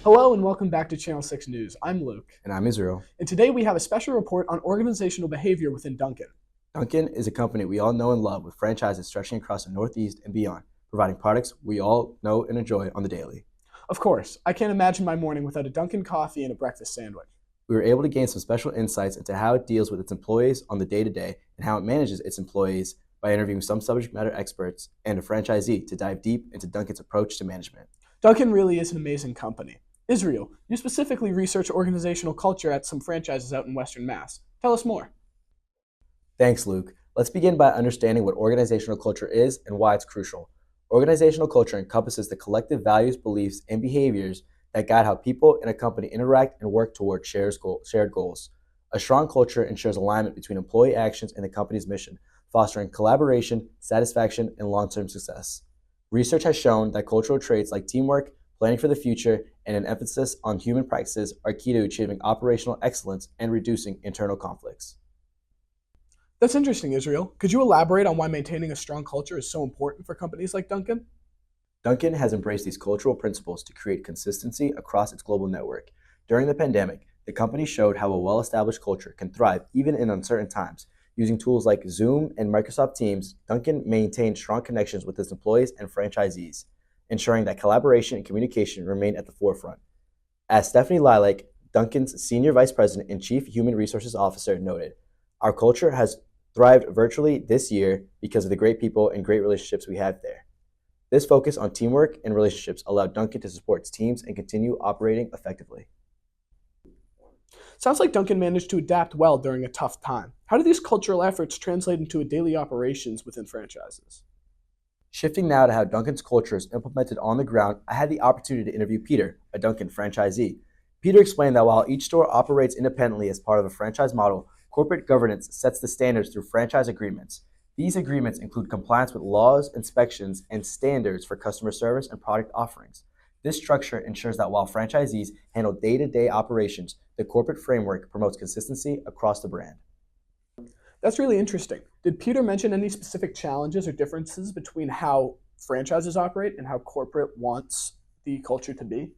Hello and welcome back to Channel 6 News. I'm Luke, And I'm Israel. and today we have a special report on organizational behavior within Dunkin. Dunkin is a company we all know and love with franchises stretching across the Northeast and beyond, providing products we all know and enjoy on the daily. Of course, I can't imagine my morning without a Dunkin' coffee and a breakfast sandwich. We were able to gain some special insights into how it deals with its employees on the day-to-day and how it manages its employees by interviewing some subject matter experts and a franchisee to dive deep into Dunkin's approach to management. Dunkin' really is an amazing company. Israel, you specifically research organizational culture at some franchises out in Western Mass. Tell us more. Thanks, Luke. Let's begin by understanding what organizational culture is and why it's crucial. Organizational culture encompasses the collective values, beliefs, and behaviors that guide how people in a company interact and work toward shared goals. A strong culture ensures alignment between employee actions and the company's mission, fostering collaboration, satisfaction, and long-term success. Research has shown that cultural traits like teamwork, planning for the future, and an emphasis on human practices are key to achieving operational excellence and reducing internal conflicts. That's interesting, Israel. Could you elaborate on why maintaining a strong culture is so important for companies like Dunkin'? Dunkin has embraced these cultural principles to create consistency across its global network. During the pandemic, the company showed how a well-established culture can thrive even in uncertain times. Using tools like Zoom and Microsoft Teams, Dunkin maintained strong connections with its employees and franchisees, ensuring that collaboration and communication remain at the forefront. As Stephanie Lilac, Dunkin's Senior Vice President and Chief Human Resources Officer, noted, our culture has thrived virtually this year because of the great people and great relationships we have there. This focus on teamwork and relationships allowed Dunkin to support its teams and continue operating effectively. Sounds like Dunkin' managed to adapt well during a tough time. How do these cultural efforts translate into daily operations within franchises? Shifting now to how Dunkin's culture is implemented on the ground, I had the opportunity to interview Peter, a Dunkin franchisee. Peter explained that while each store operates independently as part of a franchise model, corporate governance sets the standards through franchise agreements. These agreements include compliance with laws, inspections, and standards for customer service and product offerings. This structure ensures that while franchisees handle day-to-day operations, the corporate framework promotes consistency across the brand. That's really interesting. Did Peter mention any specific challenges or differences between how franchises operate and how corporate wants the culture to be?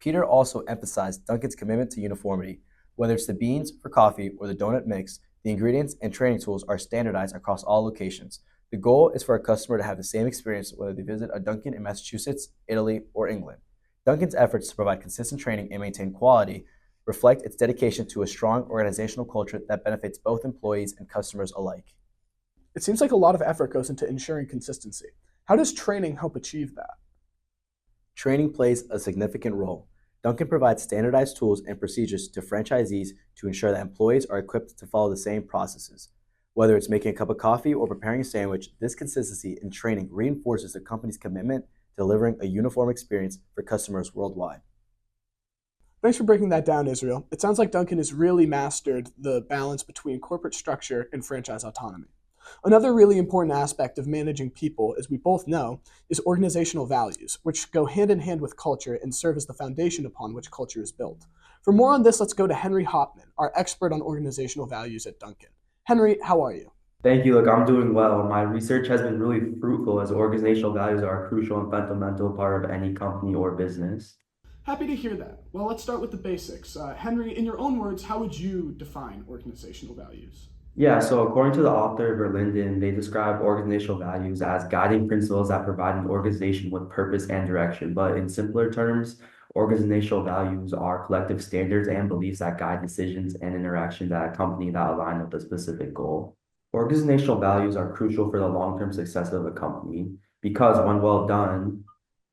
Peter also emphasized Dunkin's commitment to uniformity. Whether it's the beans for coffee or the donut mix, the ingredients and training tools are standardized across all locations. The goal is for a customer to have the same experience whether they visit a Dunkin in Massachusetts, Italy, or England. Dunkin's efforts to provide consistent training and maintain quality reflect its dedication to a strong organizational culture that benefits both employees and customers alike. It seems like a lot of effort goes into ensuring consistency. How does training help achieve that? Training plays a significant role. Dunkin provides standardized tools and procedures to franchisees to ensure that employees are equipped to follow the same processes. Whether it's making a cup of coffee or preparing a sandwich, this consistency in training reinforces the company's commitment to delivering a uniform experience for customers worldwide. Thanks for breaking that down, Israel. It sounds like Dunkin' has really mastered the balance between corporate structure and franchise autonomy. Another really important aspect of managing people, as we both know, is organizational values, which go hand in hand with culture and serve as the foundation upon which culture is built. For more on this, let's go to Henry Hopman, our expert on organizational values at Dunkin'. Henry, how are you? Thank you. Look, I'm doing well. My research has been really fruitful as organizational values are a crucial and fundamental part of any company or business. Happy to hear that. Well, let's start with the basics. Henry, in your own words, how would you define organizational values? Yeah, so according to the author Verlinden, they describe organizational values as guiding principles that provide an organization with purpose and direction. But in simpler terms, organizational values are collective standards and beliefs that guide decisions and interactions at a company that align with a specific goal. Organizational values are crucial for the long-term success of a company because when well done,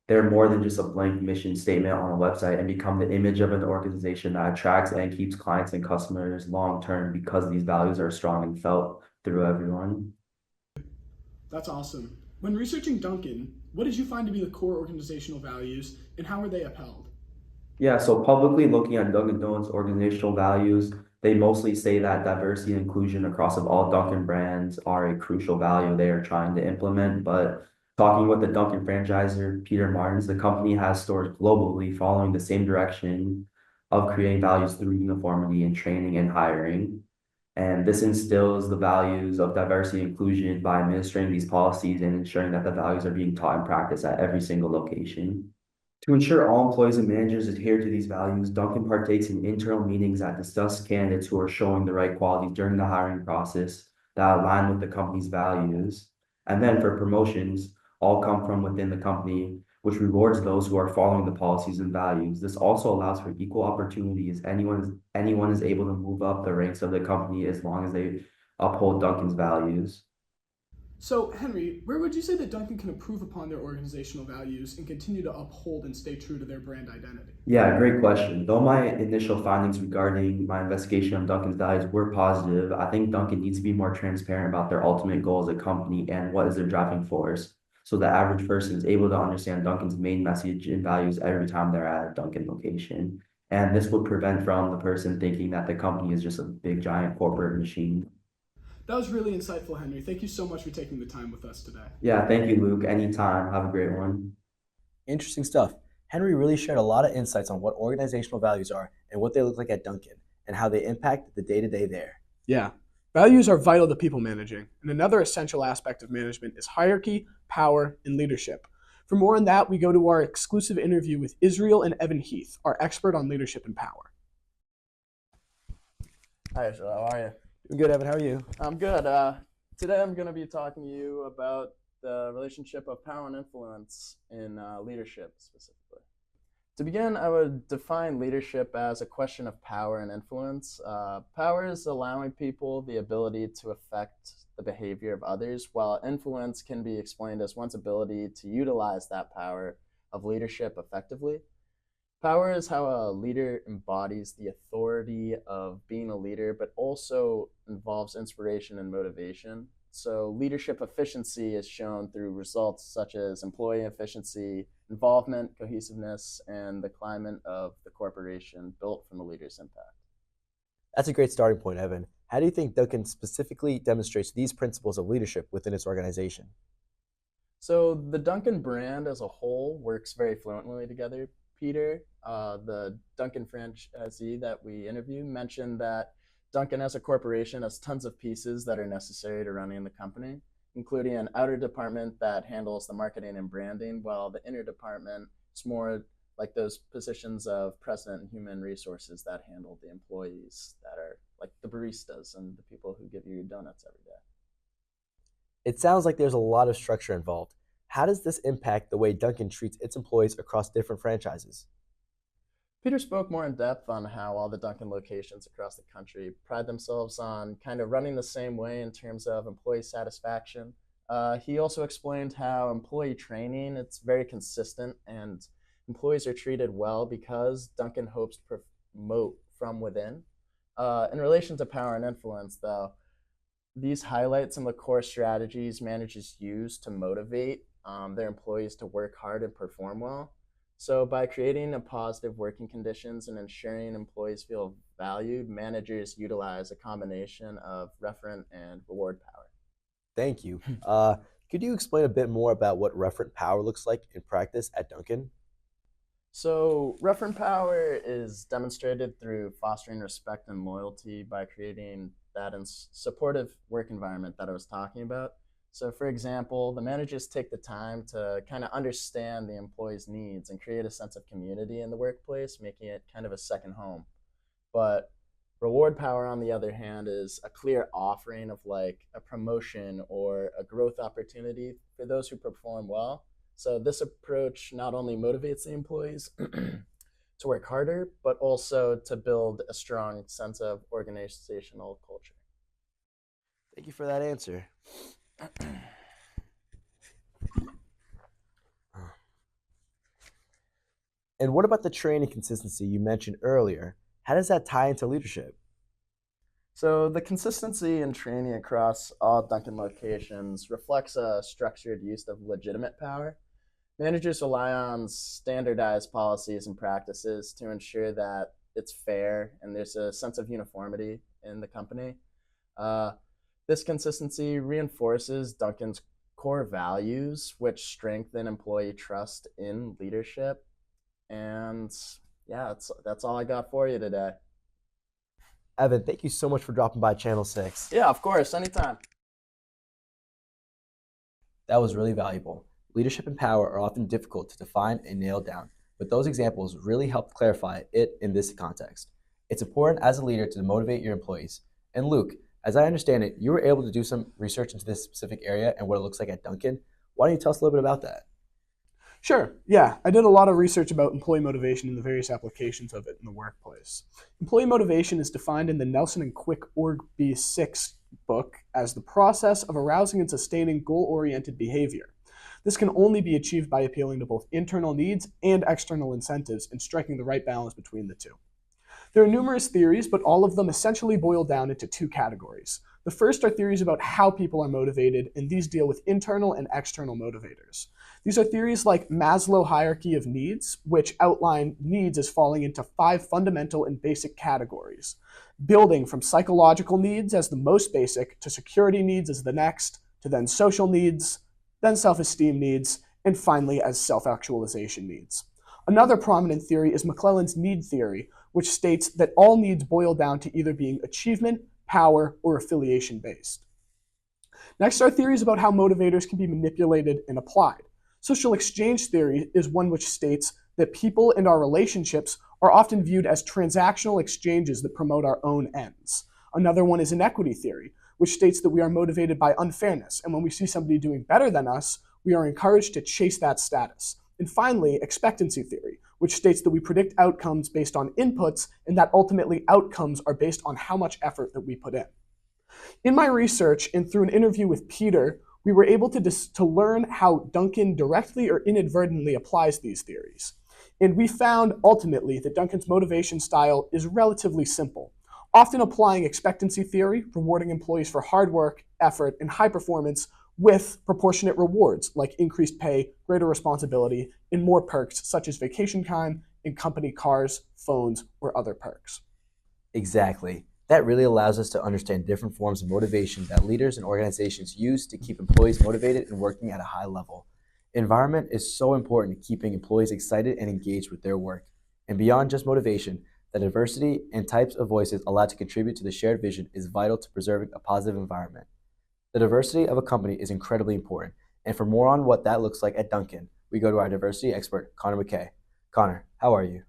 they're more than just a blank mission statement on a website and become the image of an organization that attracts and keeps clients and customers long term because these values are strong and felt through everyone. That's awesome. When researching Dunkin', what did you find to be the core organizational values and how are they upheld? Yeah, so publicly looking at Dunkin' Donuts organizational values, they mostly say that diversity and inclusion across of all Dunkin' brands are a crucial value they are trying to implement. But talking with the Dunkin' franchisor, Peter Martins, the company has stores globally following the same direction of creating values through uniformity in training and hiring. And this instills the values of diversity and inclusion by administering these policies and ensuring that the values are being taught in practice at every single location. To ensure all employees and managers adhere to these values, Dunkin partakes in internal meetings that discuss candidates who are showing the right qualities during the hiring process that align with the company's values. And then for promotions, all come from within the company, which rewards those who are following the policies and values. This also allows for equal opportunities. Anyone is able to move up the ranks of the company as long as they uphold Dunkin's values. So, Henry, where would you say that Dunkin' can improve upon their organizational values and continue to uphold and stay true to their brand identity? Yeah, great question. Though my initial findings regarding my investigation of Dunkin's values were positive, I think Dunkin needs to be more transparent about their ultimate goal as a company and what is their driving force, so the average person is able to understand Dunkin's main message and values every time they're at a Dunkin' location. And this would prevent from the person thinking that the company is just a big giant corporate machine. That was really insightful, Henry. Thank you so much for taking the time with us today. Yeah, thank you, Luke. Anytime. Have a great one. Interesting stuff. Henry really shared a lot of insights on what organizational values are and what they look like at Dunkin' and how they impact the day to day there. Yeah. Values are vital to people managing, and another essential aspect of management is hierarchy, power, and leadership. For more on that, we go to our exclusive interview with Israel and Evan Heath, our expert on leadership and power. Hi, Israel. How are you? Doing good, Evan. How are you? I'm good. Today I'm going to be talking to you about the relationship of power and influence in leadership specifically. To begin, I would define leadership as a question of power and influence. Power is allowing people the ability to affect the behavior of others, while influence can be explained as one's ability to utilize that power of leadership effectively. Power is how a leader embodies the authority of being a leader, but also involves inspiration and motivation. So, leadership efficiency is shown through results such as employee efficiency, involvement, cohesiveness, and the climate of the corporation built from the leader's impact. That's a great starting point, Evan. How do you think Dunkin' specifically demonstrates these principles of leadership within its organization? So, the Dunkin' brand as a whole works very fluently together. Peter, the Dunkin' franchisee that we interviewed, mentioned that Dunkin' as a corporation has tons of pieces that are necessary to running the company, including an outer department that handles the marketing and branding, while the inner department is more like those positions of president and human resources that handle the employees that are like the baristas and the people who give you donuts every day. It sounds like there's a lot of structure involved. How does this impact the way Dunkin' treats its employees across different franchises? Peter spoke more in depth on how all the Dunkin' locations across the country pride themselves on kind of running the same way in terms of employee satisfaction. He also explained how employee training, it's very consistent and employees are treated well because Dunkin' hopes to promote from within. In relation to power and influence, though, these highlight some of the core strategies managers use to motivate their employees to work hard and perform well. So, by creating a positive working conditions and ensuring employees feel valued, managers utilize a combination of referent and reward power. Thank you. Could you explain a bit more about what referent power looks like in practice at Dunkin'? So, referent power is demonstrated through fostering respect and loyalty by creating that supportive work environment that I was talking about. So, for example, the managers take the time to kind of understand the employees' needs and create a sense of community in the workplace, making it kind of a second home. But reward power, on the other hand, is a clear offering of like a promotion or a growth opportunity for those who perform well. So, this approach not only motivates the employees to work harder, but also to build a strong sense of organizational culture. Thank you for that answer. And what about the training consistency you mentioned earlier? How does that tie into leadership? So the consistency in training across all Dunkin' locations reflects a structured use of legitimate power. Managers rely on standardized policies and practices to ensure that it's fair and there's a sense of uniformity in the company. Uh, this consistency reinforces Dunkin's core values, which strengthen employee trust in leadership. And yeah, that's all I got for you today. Evan, thank you so much for dropping by Channel 6. Yeah, of course, anytime. That was really valuable. Leadership and power are often difficult to define and nail down. but those examples really helped clarify it in this context. It's important as a leader to motivate your employees. And Luke, as I understand it, you were able to do some research into this specific area and what it looks like at Dunkin'. Why don't you tell us a little bit about that? Sure. Yeah, I did a lot of research about employee motivation and the various applications of it in the workplace. Employee motivation is defined in the Nelson and Quick Org B6 book as the process of arousing and sustaining goal-oriented behavior. This can only be achieved by appealing to both internal needs and external incentives and striking the right balance between the two. There are numerous theories, but all of them essentially boil down into two categories. The first are theories about how people are motivated, and these deal with internal and external motivators. These are theories like Maslow hierarchy of needs, which outline needs as falling into 5 fundamental and basic categories, building from psychological needs as the most basic, to security needs as the next, to then social needs, then self-esteem needs, and finally as self-actualization needs. Another prominent theory is McClelland's need theory, which states that all needs boil down to either being achievement, power, or affiliation based. Next are theories about how motivators can be manipulated and applied. Social exchange theory is one which states that people and our relationships are often viewed as transactional exchanges that promote our own ends. Another one is inequity theory, which states that we are motivated by unfairness, and when we see somebody doing better than us, we are encouraged to chase that status. And finally, expectancy theory, which states that we predict outcomes based on inputs and that ultimately outcomes are based on how much effort that we put in. In my research and through an interview with Peter, we were able to learn how Dunkin directly or inadvertently applies these theories. And we found ultimately that Dunkin's motivation style is relatively simple, often applying expectancy theory, rewarding employees for hard work, effort, and high performance with proportionate rewards like increased pay, greater responsibility, and more perks such as vacation time and company cars, phones, or other perks. Exactly. That really allows us to understand different forms of motivation that leaders and organizations use to keep employees motivated and working at a high level. Environment is so important to keeping employees excited and engaged with their work. And beyond just motivation, the diversity and types of voices allowed to contribute to the shared vision is vital to preserving a positive environment. The diversity of a company is incredibly important. And for more on what that looks like at Dunkin', we go to our diversity expert, Connor McKay. Connor, how are you?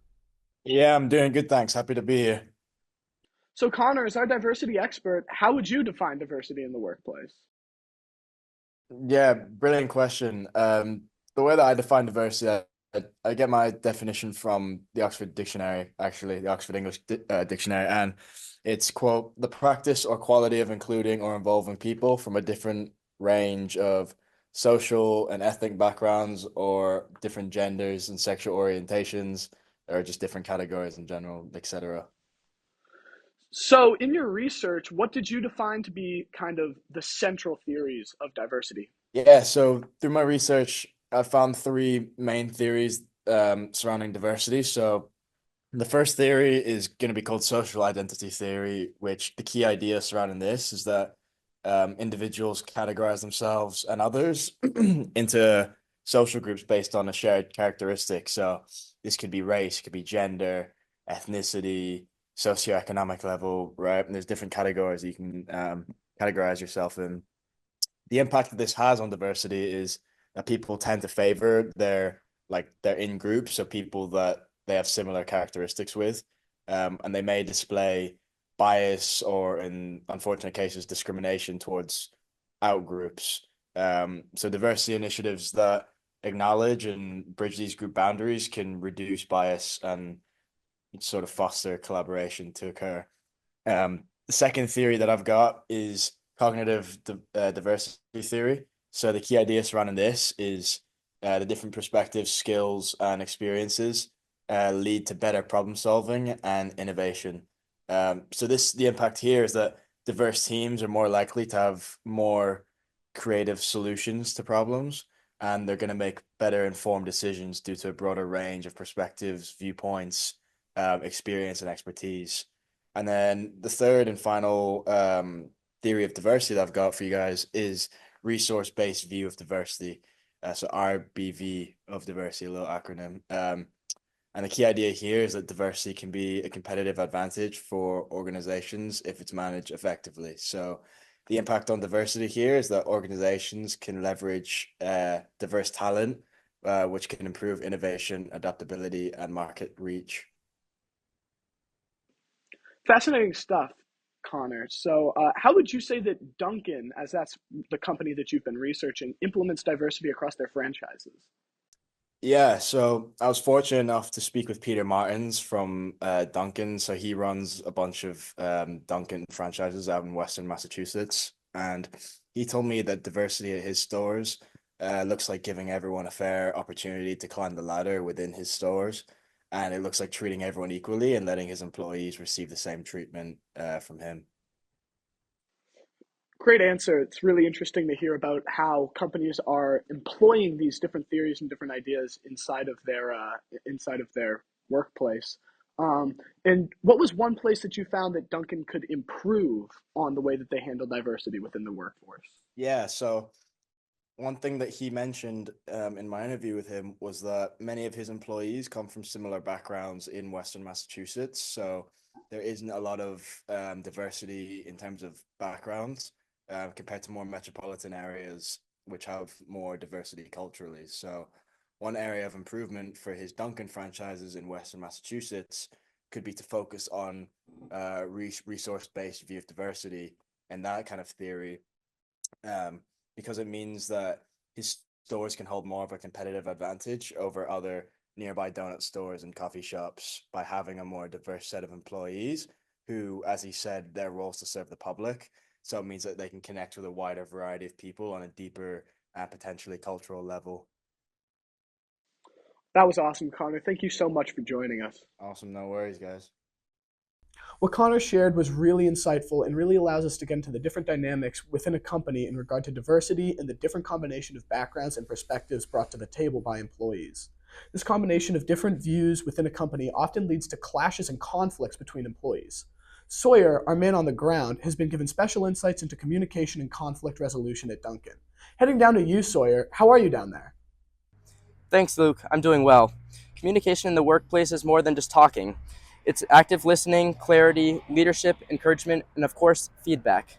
Yeah, I'm doing good, thanks. Happy to be here. So, Connor, as our diversity expert, how would you define diversity in the workplace? Yeah, brilliant question. The way that I define diversity, I get my definition from the Oxford Dictionary, actually, the Oxford English Dictionary, and it's, quote, the practice or quality of including or involving people from a different range of social and ethnic backgrounds or different genders and sexual orientations, or just different categories in general, etc. So, in your research, what did you define to be kind of the central theories of diversity? Yeah, so through my research, I found 3 main theories surrounding diversity. So the first theory is going to be called social identity theory, which the key idea surrounding this is that individuals categorize themselves and others into social groups based on a shared characteristic. So this could be race, could be gender, ethnicity, socioeconomic level, right? And there's different categories you can categorize yourself in. The impact that this has on diversity is that people tend to favor their in group, so people that they have similar characteristics with, and they may display bias or, in unfortunate cases, discrimination towards out groups. So diversity initiatives that acknowledge and bridge these group boundaries can reduce bias and sort of foster collaboration to occur. The second theory that I've got is cognitive diversity theory. So the key idea surrounding this is the different perspectives, skills, and experiences lead to better problem solving and innovation. So the impact here is that diverse teams are more likely to have more creative solutions to problems, and they're going to make better informed decisions due to a broader range of perspectives, viewpoints, experience, and expertise. And then the third and final theory of diversity that I've got for you guys is resource-based view of diversity. So RBV of diversity, a little acronym. And the key idea here is that diversity can be a competitive advantage for organizations if it's managed effectively. So the impact on diversity here is that organizations can leverage diverse talent which can improve innovation, adaptability, and market reach. Fascinating stuff, Connor. So, how would you say that Dunkin', as that's the company that you've been researching, implements diversity across their franchises? Yeah, so I was fortunate enough to speak with Peter Martins from Dunkin'. So he runs a bunch of Dunkin' franchises out in Western Massachusetts, and he told me that diversity at his stores looks like giving everyone a fair opportunity to climb the ladder within his stores, and it looks like treating everyone equally and letting his employees receive the same treatment from him. Great answer. It's really interesting to hear about how companies are employing these different theories and different ideas inside of their workplace. And what was one place that you found that Duncan could improve on the way that they handle diversity within the workforce? Yeah, so one thing that he mentioned in my interview with him was that many of his employees come from similar backgrounds in Western Massachusetts. So there isn't a lot of diversity in terms of backgrounds compared to more metropolitan areas, which have more diversity culturally. So one area of improvement for his Dunkin' franchises in Western Massachusetts could be to focus on resource-based view of diversity and that kind of theory, because it means that his stores can hold more of a competitive advantage over other nearby donut stores and coffee shops by having a more diverse set of employees who, as he said, their role is to serve the public. So it means that they can connect with a wider variety of people on a deeper and potentially cultural level. That was awesome, Connor. Thank you so much for joining us. Awesome. No worries, guys. What Connor shared was really insightful and really allows us to get into the different dynamics within a company in regard to diversity and the different combination of backgrounds and perspectives brought to the table by employees. This combination of different views within a company often leads to clashes and conflicts between employees. Sawyer, our man on the ground, has been given special insights into communication and conflict resolution at Dunkin'. Heading down to you, Sawyer, how are you down there? Thanks, Luke. I'm doing well. Communication in the workplace is more than just talking. It's active listening, clarity, leadership, encouragement, and of course, feedback.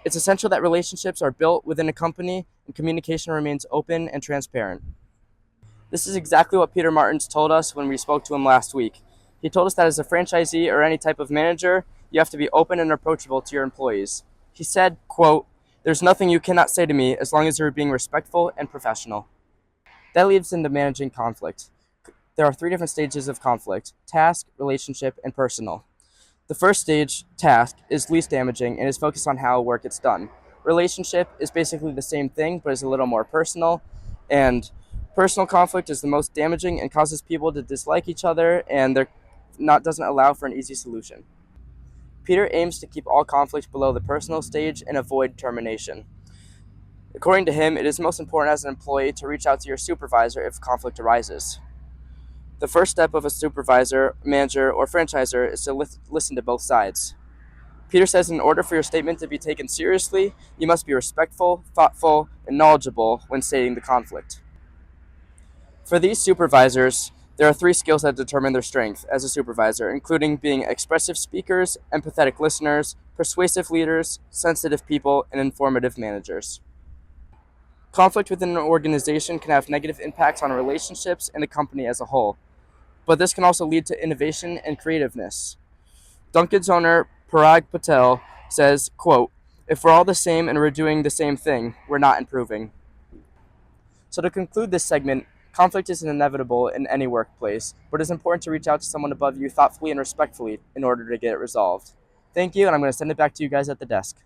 It's essential that relationships are built within a company and communication remains open and transparent. This is exactly what Peter Martins told us when we spoke to him last week. He told us that as a franchisee or any type of manager, you have to be open and approachable to your employees. He said, quote, "There's nothing you cannot say to me as long as you're being respectful and professional." That leads into managing conflict. There are three different stages of conflict: task, relationship, and personal. The first stage, task, is least damaging and is focused on how work gets done. Relationship is basically the same thing, but is a little more personal. And personal conflict is the most damaging and causes people to dislike each other, and doesn't allow for an easy solution. Peter aims to keep all conflict below the personal stage and avoid termination. According to him, it is most important as an employee to reach out to your supervisor if conflict arises. The first step of a supervisor, manager, or franchisor is to listen to both sides. Peter says in order for your statement to be taken seriously, you must be respectful, thoughtful, and knowledgeable when stating the conflict. For these supervisors, there are three skills that determine their strength as a supervisor, including being expressive speakers, empathetic listeners, persuasive leaders, sensitive people, and informative managers. Conflict within an organization can have negative impacts on relationships and the company as a whole, but this can also lead to innovation and creativeness. Dunkin's owner, Parag Patel, says, quote, "If we're all the same and we're doing the same thing, we're not improving." So to conclude this segment, conflict is inevitable in any workplace, but it's important to reach out to someone above you thoughtfully and respectfully in order to get it resolved. Thank you, and I'm going to send it back to you guys at the desk.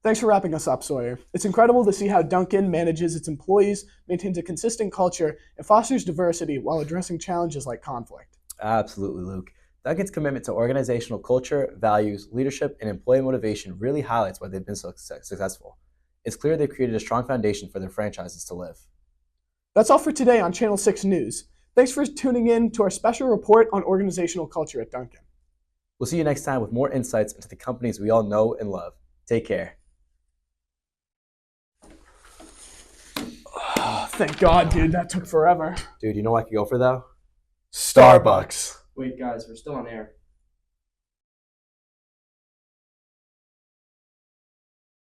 Thanks for wrapping us up, Sawyer. It's incredible to see how Dunkin' manages its employees, maintains a consistent culture, and fosters diversity while addressing challenges like conflict. Absolutely, Luke. Dunkin's commitment to organizational culture, values, leadership, and employee motivation really highlights why they've been so successful. It's clear they've created a strong foundation for their franchises to live. That's all for today on Channel 6 News. Thanks for tuning in to our special report on organizational culture at Dunkin'. We'll see you next time with more insights into the companies we all know and love. Take care. Oh, thank God, dude. That took forever. Dude, you know what I could go for though? Starbucks. Wait, guys, we're still on air.